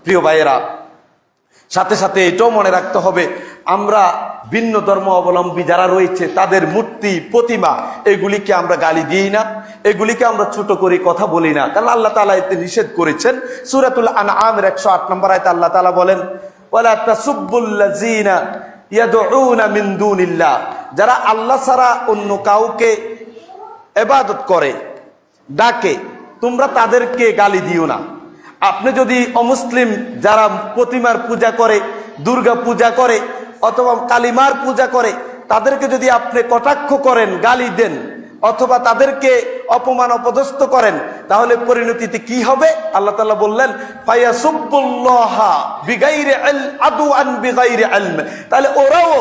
প্রিয় ভাইয়েরা, সাথে সাথে এটাও মনে রাখতে হবে, আমরা ভিন্ন ধর্ম অবলম্বী যারা রয়েছে তাদের মূর্তি প্রতিমা এগুলিকে আমরা গালি দিই না, এগুলিকে আমরা ছোট করে কথা বলি না, কারণ আল্লাহ তাআলা এতে নিষেধ করেছেন। সূরাতুল আনআমের 108 নম্বর আয়াতে আল্লাহ তাআলা বলেন, ওয়ালা তাসুব্বুল্লাযীনা ইয়াদউনা মিন দুনিল্লাহ, যারা আল্লাহ ছাড়া অন্য কাউকে ইবাদত করে ডাকে তোমরা তাদেরকে গালি দিও না। আপনি যদি অমুসলিম যারা প্রতিমার পূজা করে, দুর্গা পূজা করে অথবা কালিমার পূজা করে তাদেরকে যদি আপনি কটাক্ষ করেন, গালি দেন অথবা তাদেরকে অপমান অপদস্থ করেন, তাহলে পরিণতিতে কি হবে? আল্লাহ তাআলা বললেন ফায়াসুব্বুল্লাহা বিগাইরি আদওয়ান বিগাইরি ইলম, তাহলে ওরাও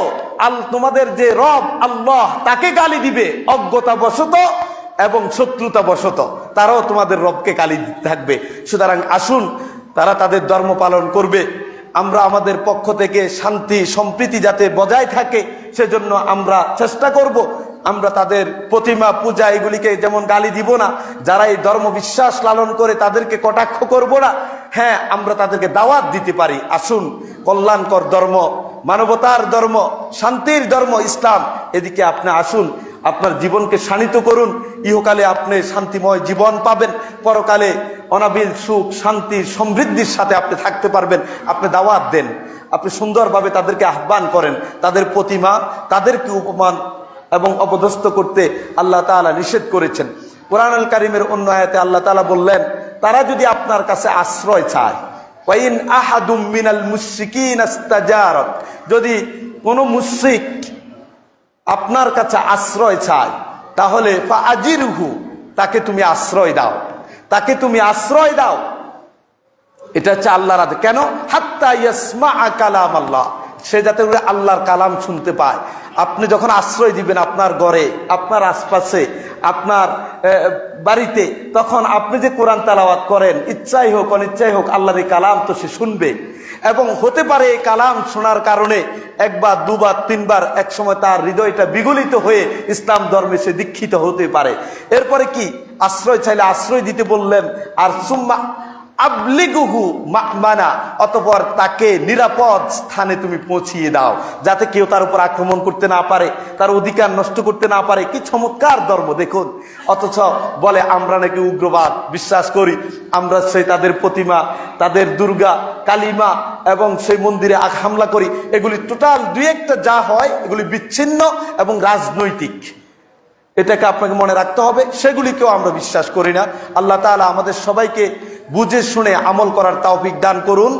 তোমাদের যে রব আল্লাহ তাকে গালি দিবে অজ্ঞতাবশত এবং শত্রুতাবশত, তারাও তোমাদের রবকে গালি দিতে থাকবে। সুতরাং আসুন তারা তাদের ধর্ম পালন করবে, আমরা আমাদের পক্ষ থেকে শান্তি সম্প্রীতি যাতে বজায় থাকে সেজন্য আমরা চেষ্টা করব। আমরা তাদের প্রতিমা পূজা এগুলিকে যেমন গালি দিব না, যারা এই ধর্ম বিশ্বাস লালন করে তাদেরকে কটাক্ষ করব না। হ্যাঁ, আমরা তাদেরকে দাওয়াত দিতে পারি, আসুন কল্যাণকর ধর্ম, মানবতার ধর্ম, শান্তির ধর্ম ইসলাম, এদিকে আপনি আসুন, আপনার জীবনকে শানিত করুন, ইহকালে আপনি শান্তিময় জীবন পাবেন, পরকালে অনাবিল সুখ শান্তি সমৃদ্ধির সাথে আপনি থাকতে পারবেন। আপনি দাওয়াত দেন, আপনি সুন্দরভাবে তাদেরকে আহ্বান করেন। তাদের প্রতিমা তাদেরকে উপমান এবং অপদস্থ করতে আল্লাহ তাআলা নিষেধ করেছেন। কোরআনুল কারীমের অন্য আয়াতে আল্লাহ তাআলা বললেন, তারা যদি আপনার কাছে আশ্রয় চায়, ওয়াইন আহাদুম মিনাল মুশরিকিন ইস্তাজারাক, যদি কোনো মুশরিক আপনার কাছে আশ্রয় চায় তাহলে ফাআজিরহু, তাকে তুমি আশ্রয় দাও, তাকে তুমি আশ্রয় দাও। এটা হচ্ছে আল্লাহর আদেশ। কেন? হাত্তা ইয়াসমাআ কালাম আল্লাহ, সে যাতে আল্লাহর কালাম শুনতে পায়। আপনি যখন আশ্রয় দিবেন আপনার ঘরে, আপনার আশপাশে, আপনার বাড়িতে, তখন আপনি যে কোরআন তেলাওয়াত করেন, ইচ্ছাই হোক অনিচ্ছাই হোক, আল্লাহর এই কালাম তো সে শুনবে। এবং হতে পারে এই কালাম শোনার কারণে একবার দুবার তিনবার এক সময় তার হৃদয়টা বিগলিত হয়ে ইসলাম ধর্মে সে দীক্ষিত হতে পারে। এরপরে কি? আশ্রয় চাইলে আশ্রয় দিতে বললেন, আর সুম্মা আবলিগুহু মা'মানা, অতঃপর তাকে নিরাপদ স্থানে তুমি পৌঁছিয়ে দাও, যাতে কেউ তার উপর আক্রমণ করতে না পারে, তার অধিকার নষ্ট করতে না পারে। কি চমৎকার ধর্ম দেখুন! অথচ বলে আমরা নাকি উগ্রবাদ বিশ্বাস করি, আমরা সেই তাদের প্রতিমা, তাদের দুর্গা কালিমা এবং সেই মন্দিরে হামলা করি। এগুলি টোটাল দুই একটা যা হয় এগুলি বিচ্ছিন্ন এবং রাজনৈতিক, এটাকে আপনাকে মনে রাখতে হবে। সেগুলিকেও আমরা বিশ্বাস করি না। আল্লাহ তাআলা আমাদের সবাইকে বুঝে শুনে আমল করার তৌফিক দান করুন।